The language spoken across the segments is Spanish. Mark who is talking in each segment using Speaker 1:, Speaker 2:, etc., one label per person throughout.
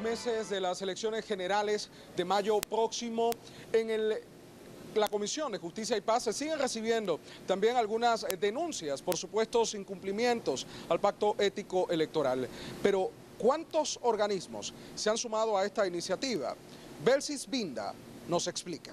Speaker 1: meses de las elecciones generales de mayo próximo, la Comisión de Justicia y Paz se siguen recibiendo también algunas denuncias por supuestos incumplimientos al pacto ético electoral. Pero, ¿cuántos organismos se han sumado a esta iniciativa? Belsis Binda nos explica.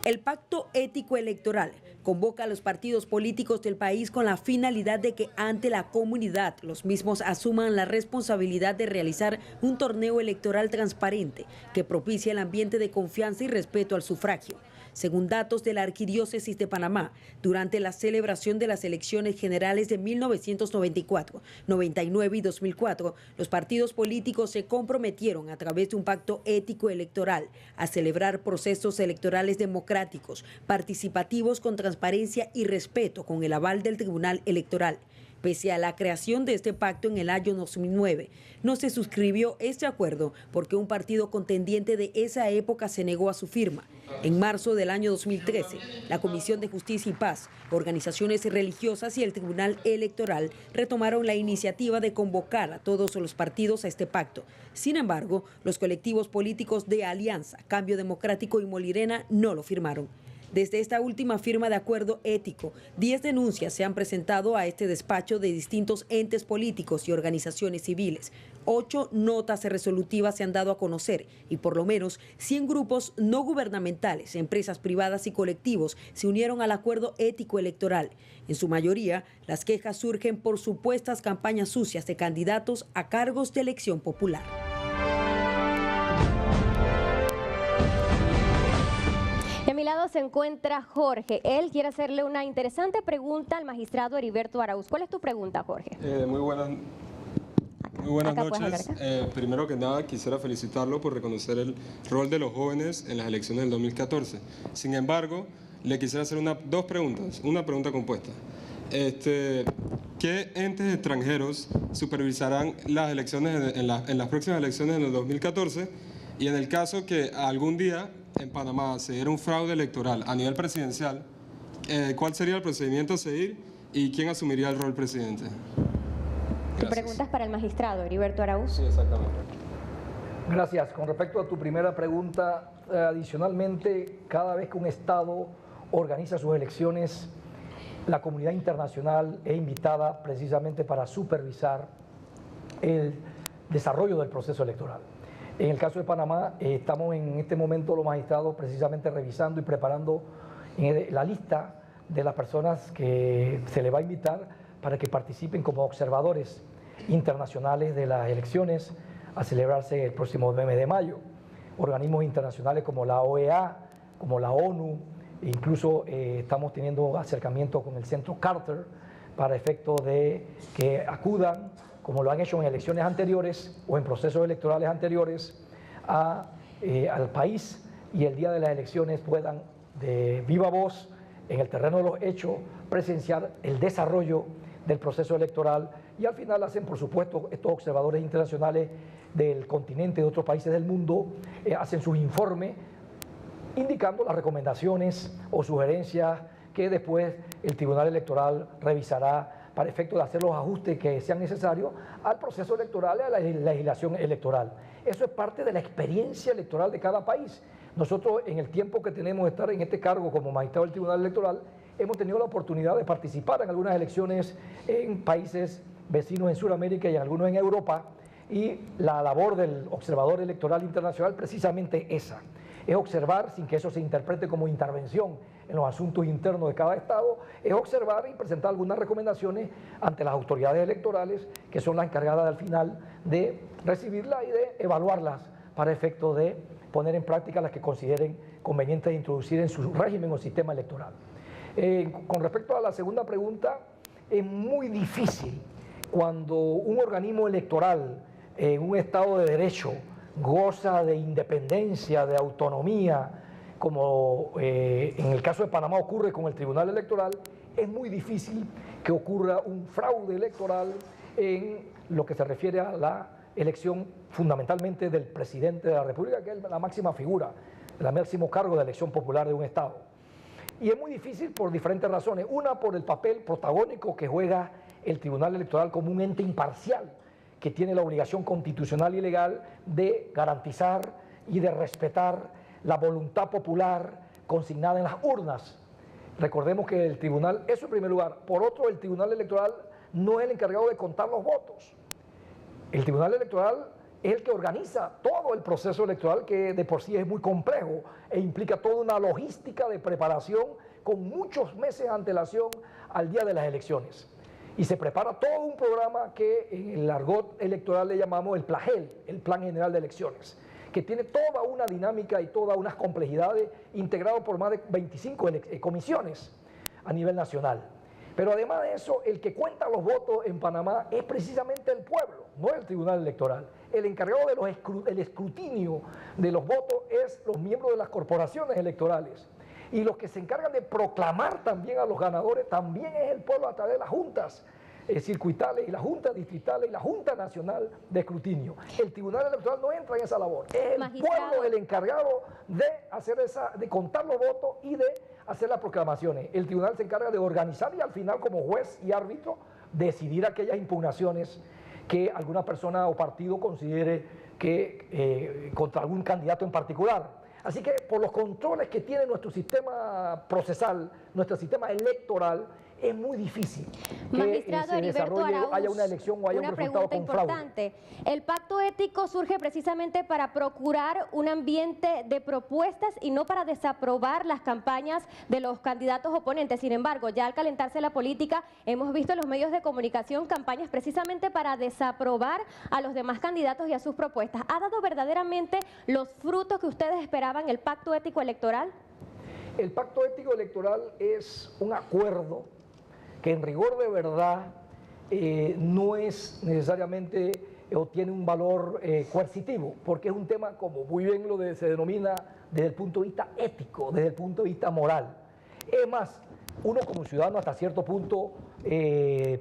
Speaker 2: El pacto ético electoral convoca a los partidos políticos del país con la finalidad de que ante la comunidad los mismos asuman la responsabilidad de realizar un torneo electoral transparente que propicie el ambiente de confianza y respeto al sufragio. Según datos de la Arquidiócesis de Panamá, durante la celebración de las elecciones generales de 1994, 99 y 2004, los partidos políticos se comprometieron a través de un pacto ético electoral a celebrar procesos electorales democráticos, participativos con transparencia y respeto con el aval del Tribunal Electoral. Pese a la creación de este pacto en el año 2009, no se suscribió este acuerdo porque un partido contendiente de esa época se negó a su firma. En marzo del año 2013, la Comisión de Justicia y Paz, organizaciones religiosas y el Tribunal Electoral retomaron la iniciativa de convocar a todos los partidos a este pacto. Sin embargo, los colectivos políticos de Alianza, Cambio Democrático y Molirena no lo firmaron. Desde esta última firma de acuerdo ético, 10 denuncias se han presentado a este despacho de distintos entes políticos y organizaciones civiles. 8 notas resolutivas se han dado a conocer y por lo menos 100 grupos no gubernamentales, empresas privadas y colectivos se unieron al acuerdo ético electoral. En su mayoría, las quejas surgen por supuestas campañas sucias de candidatos a cargos de elección popular.
Speaker 3: A mi lado se encuentra Jorge. Él quiere hacerle una interesante pregunta al magistrado Heriberto Araúz. ¿Cuál es tu pregunta, Jorge?
Speaker 4: Muy buenas noches. Primero que nada, quisiera felicitarlo por reconocer el rol de los jóvenes en las elecciones del 2014. Sin embargo, le quisiera hacer dos preguntas, una pregunta compuesta. ¿Qué entes extranjeros supervisarán las elecciones en las próximas elecciones en el 2014? Y en el caso que algún día en Panamá se diera un fraude electoral a nivel presidencial, ¿cuál sería el procedimiento a seguir y quién asumiría el rol presidente?
Speaker 3: Tu pregunta es para el magistrado Heriberto Araúz.
Speaker 4: Sí, exactamente.
Speaker 5: Gracias. Con respecto a tu primera pregunta, adicionalmente, cada vez que un Estado organiza sus elecciones, la comunidad internacional es invitada precisamente para supervisar el desarrollo del proceso electoral. En el caso de Panamá, estamos en este momento los magistrados precisamente revisando y preparando la lista de las personas que se les va a invitar para que participen como observadores internacionales de las elecciones a celebrarse el próximo mes de mayo. Organismos internacionales como la OEA, como la ONU, incluso estamos teniendo acercamiento con el Centro Carter para efecto de que acudan, como lo han hecho en elecciones anteriores o en procesos electorales anteriores, al país y el día de las elecciones puedan de viva voz, en el terreno de los hechos, presenciar el desarrollo del proceso electoral y al final hacen, por supuesto, estos observadores internacionales del continente, de otros países del mundo, hacen sus informes indicando las recomendaciones o sugerencias que después el Tribunal Electoral revisará para efecto de hacer los ajustes que sean necesarios al proceso electoral y a la legislación electoral. Eso es parte de la experiencia electoral de cada país. Nosotros, en el tiempo que tenemos de estar en este cargo como magistrado del Tribunal Electoral, hemos tenido la oportunidad de participar en algunas elecciones en países vecinos en Sudamérica y en algunos en Europa, y la labor del observador electoral internacional precisamente esa, es observar sin que eso se interprete como intervención en los asuntos internos de cada estado, es observar y presentar algunas recomendaciones ante las autoridades electorales que son las encargadas al final de recibirlas y de evaluarlas para efecto de poner en práctica las que consideren convenientes de introducir en su régimen o sistema electoral. Con respecto a la segunda pregunta, es muy difícil cuando un organismo electoral en un Estado de Derecho goza de independencia, de autonomía, como en el caso de Panamá ocurre con el Tribunal Electoral, es muy difícil que ocurra un fraude electoral en lo que se refiere a la elección fundamentalmente del presidente de la República, que es la máxima figura, el máximo cargo de elección popular de un Estado. Y es muy difícil por diferentes razones. Una, por el papel protagónico que juega el Tribunal Electoral como un ente imparcial, que tiene la obligación constitucional y legal de garantizar y de respetar la voluntad popular consignada en las urnas. Recordemos que el tribunal, eso en primer lugar. Por otro, el tribunal electoral no es el encargado de contar los votos. El tribunal electoral es el que organiza todo el proceso electoral, que de por sí es muy complejo e implica toda una logística de preparación con muchos meses de antelación al día de las elecciones. Y se prepara todo un programa que en el argot electoral le llamamos el PLAGEL, el Plan General de Elecciones, que tiene toda una dinámica y todas unas complejidades, integrado por más de 25 comisiones a nivel nacional. Pero además de eso, el que cuenta los votos en Panamá es precisamente el pueblo, no el tribunal electoral. El encargado del escrutinio de los votos es los miembros de las corporaciones electorales. Y los que se encargan de proclamar también a los ganadores también es el pueblo a través de las juntas circuitales y las juntas distritales y la Junta Nacional de Escrutinio. El Tribunal Electoral no entra en esa labor. Es el pueblo el encargado de hacer de contar los votos y de hacer las proclamaciones. El tribunal se encarga de organizar y al final, como juez y árbitro, decidir aquellas impugnaciones que alguna persona o partido considere que contra algún candidato en particular. Así que por los controles que tiene nuestro sistema procesal, nuestro sistema electoral, es muy difícil que se desarrolle, haya una elección o haya un resultado con fraude.
Speaker 3: El pacto ético surge precisamente para procurar un ambiente de propuestas y no para desaprobar las campañas de los candidatos oponentes. Sin embargo, ya al calentarse la política, hemos visto en los medios de comunicación campañas precisamente para desaprobar a los demás candidatos y a sus propuestas. ¿Ha dado verdaderamente los frutos que ustedes esperaban el pacto ético electoral?
Speaker 5: El pacto ético electoral es un acuerdo que en rigor de verdad no es necesariamente o tiene un valor coercitivo, porque es un tema, como muy bien se denomina, desde el punto de vista ético, desde el punto de vista moral. Es más, uno como ciudadano hasta cierto punto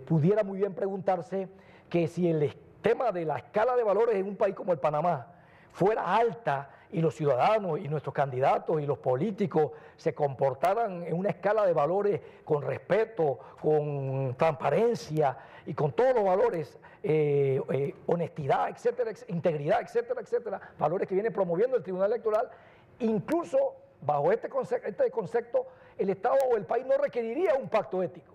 Speaker 5: pudiera muy bien preguntarse que si el tema de la escala de valores en un país como el Panamá fuera alta y los ciudadanos y nuestros candidatos y los políticos se comportaran en una escala de valores con respeto, con transparencia y con todos los valores, honestidad, etcétera, integridad, etcétera, etcétera, valores que viene promoviendo el Tribunal Electoral, incluso bajo este concepto, el Estado o el país no requeriría un pacto ético.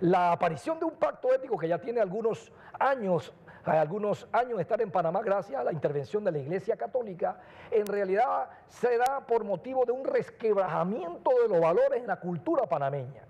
Speaker 5: La aparición de un pacto ético que ya tiene algunos años de estar en Panamá gracias a la intervención de la Iglesia Católica, en realidad se da por motivo de un resquebrajamiento de los valores en la cultura panameña.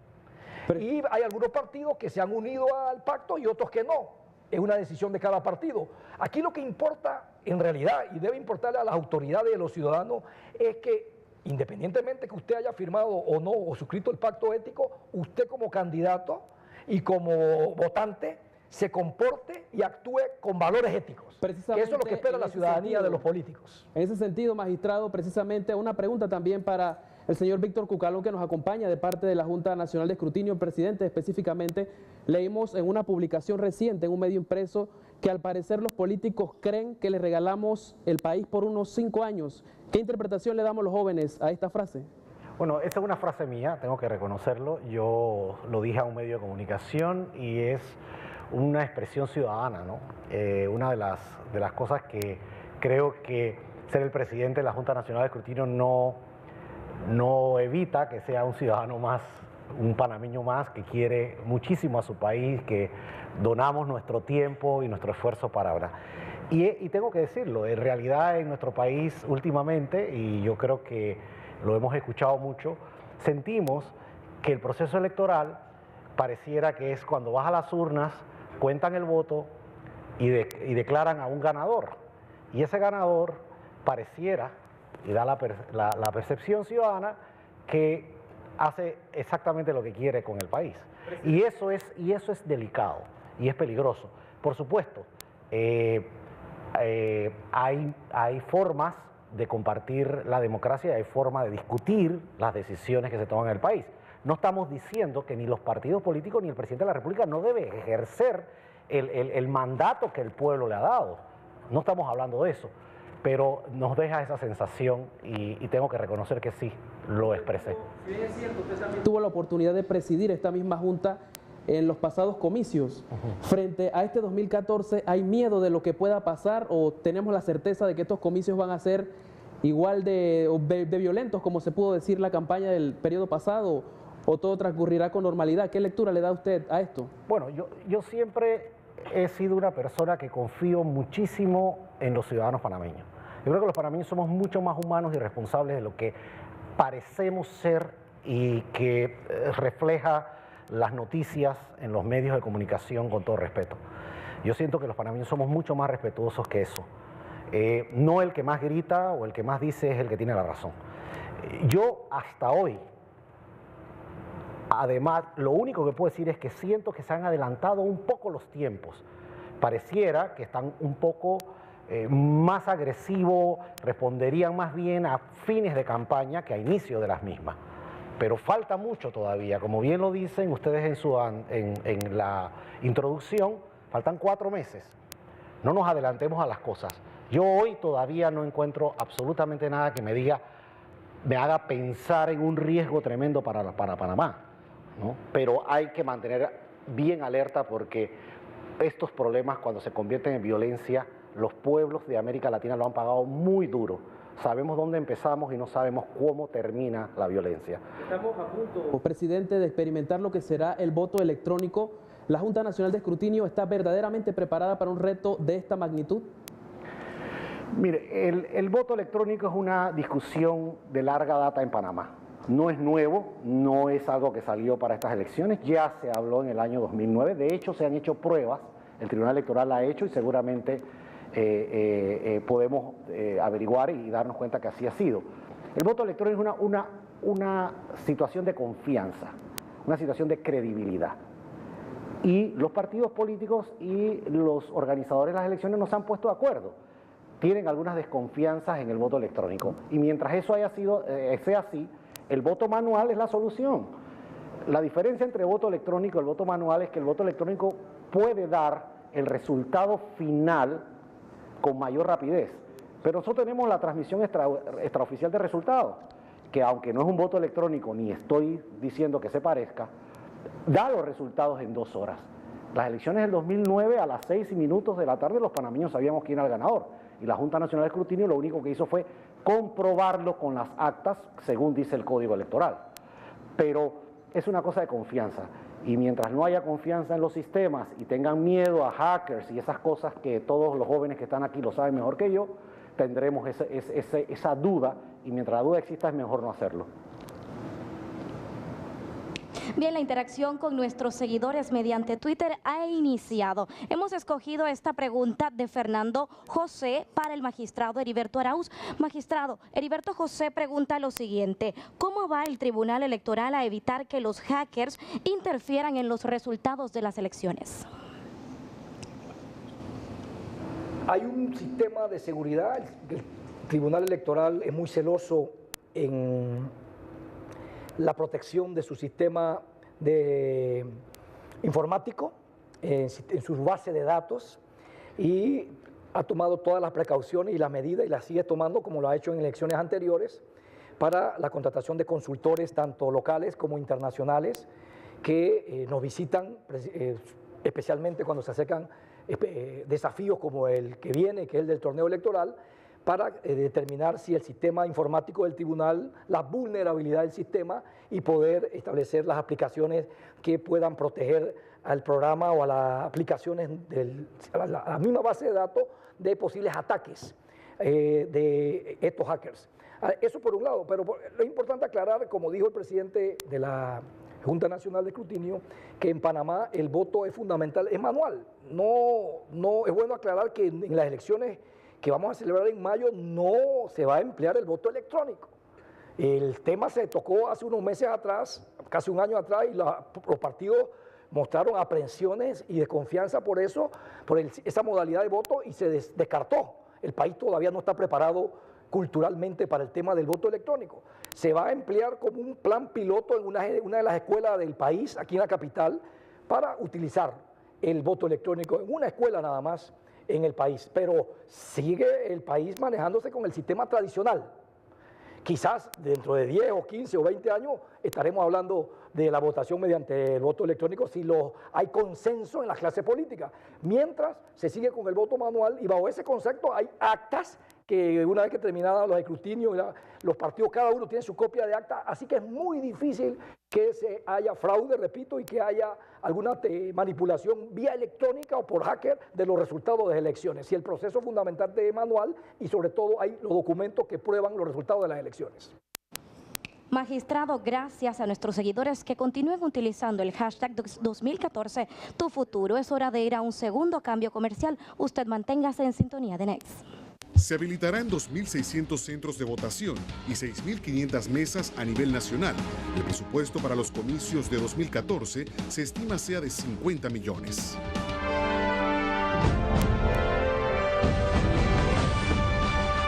Speaker 5: Y hay algunos partidos que se han unido al pacto y otros que no. Es una decisión de cada partido. Aquí lo que importa en realidad, y debe importarle a las autoridades y a los ciudadanos, es que independientemente que usted haya firmado o no o suscrito el pacto ético, usted como candidato y como votante se comporte y actúe con valores éticos. Que eso es lo que espera la ciudadanía de los políticos.
Speaker 6: En ese sentido, magistrado, precisamente una pregunta también para el señor Víctor Cucalón, que nos acompaña de parte de la Junta Nacional de Escrutinio, presidente específicamente. Leímos en una publicación reciente en un medio impreso que al parecer los políticos creen que les regalamos el país por unos 5 años. ¿Qué interpretación le damos los jóvenes a esta frase?
Speaker 7: Bueno, esta es una frase mía, tengo que reconocerlo. Yo lo dije a un medio de comunicación y es una expresión ciudadana, ¿no? Una de las cosas que creo que ser el presidente de la Junta Nacional de Escrutinio no evita que sea un ciudadano más, un panameño más que quiere muchísimo a su país, que donamos nuestro tiempo y nuestro esfuerzo para hablar. Y tengo que decirlo, en realidad en nuestro país últimamente, y yo creo que lo hemos escuchado mucho, sentimos que el proceso electoral pareciera que es cuando vas a las urnas, cuentan el voto y declaran a un ganador. Y ese ganador pareciera, y da la percepción ciudadana, que hace exactamente lo que quiere con el país. Y eso es delicado y es peligroso. Por supuesto, hay formas de compartir la democracia, hay formas de discutir las decisiones que se toman en el país. No estamos diciendo que ni los partidos políticos ni el presidente de la República no debe ejercer el mandato que el pueblo le ha dado. No estamos hablando de eso, pero nos deja esa sensación y tengo que reconocer que sí, lo expresé.
Speaker 6: Tuvo la oportunidad de presidir esta misma junta. en los pasados comicios. Frente a este 2014, ¿hay miedo de lo que pueda pasar o tenemos la certeza de que estos comicios van a ser igual de violentos como se pudo decir la campaña del periodo pasado, o todo transcurrirá con normalidad? ¿Qué lectura le da usted a esto?
Speaker 7: Bueno, yo siempre he sido una persona que confío muchísimo en los ciudadanos panameños. Yo creo que los panameños somos mucho más humanos y responsables de lo que parecemos ser y que refleja las noticias en los medios de comunicación, con todo respeto. Yo siento que los panameños somos mucho más respetuosos que eso. No el que más grita o el que más dice es el que tiene la razón. Yo hasta hoy, además, lo único que puedo decir es que siento que se han adelantado un poco los tiempos. Pareciera que están un poco más agresivos, responderían más bien a fines de campaña que a inicio de las mismas. Pero falta mucho todavía, como bien lo dicen ustedes en la introducción, faltan 4 meses. No nos adelantemos a las cosas. Yo hoy todavía no encuentro absolutamente nada que me haga pensar en un riesgo tremendo para Panamá, ¿no? Pero hay que mantener bien alerta porque estos problemas, cuando se convierten en violencia, los pueblos de América Latina lo han pagado muy duro. Sabemos dónde empezamos y no sabemos cómo termina la violencia.
Speaker 6: Estamos a punto, presidente, de experimentar lo que será el voto electrónico. ¿La Junta Nacional de Escrutinio está verdaderamente preparada para un reto de esta magnitud?
Speaker 7: Mire, el voto electrónico es una discusión de larga data en Panamá. No es nuevo, no es algo que salió para estas elecciones, ya se habló en el año 2009. De hecho, se han hecho pruebas, el Tribunal Electoral la ha hecho y seguramente podemos averiguar y darnos cuenta que así ha sido. El voto electrónico es una situación de confianza, una situación de credibilidad. Y los partidos políticos y los organizadores de las elecciones no se han puesto de acuerdo. Tienen algunas desconfianzas en el voto electrónico. Y mientras eso sea así, el voto manual es la solución. La diferencia entre el voto electrónico y el voto manual es que el voto electrónico puede dar el resultado final con mayor rapidez. Pero nosotros tenemos la transmisión extraoficial de resultados, que aunque no es un voto electrónico, ni estoy diciendo que se parezca, da los resultados en 2 horas. Las elecciones del 2009 a las 6:00 de la tarde los panameños sabíamos quién era el ganador. Y la Junta Nacional de Escrutinio lo único que hizo fue comprobarlo con las actas, según dice el Código Electoral. Pero es una cosa de confianza. Y mientras no haya confianza en los sistemas y tengan miedo a hackers y esas cosas que todos los jóvenes que están aquí lo saben mejor que yo, tendremos esa duda, y mientras la duda exista es mejor no hacerlo.
Speaker 8: Bien, la interacción con nuestros seguidores mediante Twitter ha iniciado. Hemos escogido esta pregunta de Fernando José para el magistrado Heriberto Arauz. Magistrado, Heriberto José pregunta lo siguiente: ¿cómo va el Tribunal Electoral a evitar que los hackers interfieran en los resultados de las elecciones?
Speaker 5: Hay un sistema de seguridad. El Tribunal Electoral es muy celoso en la protección de su sistema informático, en su base de datos, y ha tomado todas las precauciones y las medidas, y las sigue tomando como lo ha hecho en elecciones anteriores, para la contratación de consultores tanto locales como internacionales que nos visitan, especialmente cuando se acercan desafíos como el que viene, que es el del torneo electoral, para determinar si el sistema informático del tribunal, la vulnerabilidad del sistema, y poder establecer las aplicaciones que puedan proteger al programa o a las aplicaciones, a la misma base de datos, de posibles ataques de estos hackers. Eso por un lado, pero es importante aclarar, como dijo el presidente de la Junta Nacional de Escrutinio, que en Panamá el voto es fundamental, es manual. No es bueno aclarar que en las elecciones que vamos a celebrar en mayo no se va a emplear el voto electrónico. El tema se tocó hace unos meses atrás, casi un año atrás, y los partidos mostraron aprensiones y desconfianza por eso, por esa modalidad de voto, y se descartó. El país todavía no está preparado culturalmente para el tema del voto electrónico. Se va a emplear como un plan piloto en una de las escuelas del país, aquí en la capital, para utilizar el voto electrónico en una escuela nada más en el país. Pero sigue el país manejándose con el sistema tradicional, Quizás dentro de 10 o 15 o 20 años estaremos hablando de la votación mediante el voto electrónico si hay consenso en las clases políticas. Mientras se sigue con el voto manual y bajo ese concepto hay actas que una vez que terminados los escrutinios, los partidos cada uno tiene su copia de acta, así que es muy difícil que se haya fraude, repito, y que haya alguna manipulación vía electrónica o por hacker de los resultados de las elecciones. Si el proceso fundamental es manual y sobre todo hay los documentos que prueban los resultados de las elecciones.
Speaker 8: Magistrado, gracias a nuestros seguidores que continúen utilizando el hashtag 2014 Tu Futuro. Es hora de ir a un segundo cambio comercial. Usted manténgase en sintonía de Next.
Speaker 9: Se habilitarán 2.600 centros de votación y 6.500 mesas a nivel nacional. El presupuesto para los comicios de 2014 se estima sea de 50 millones.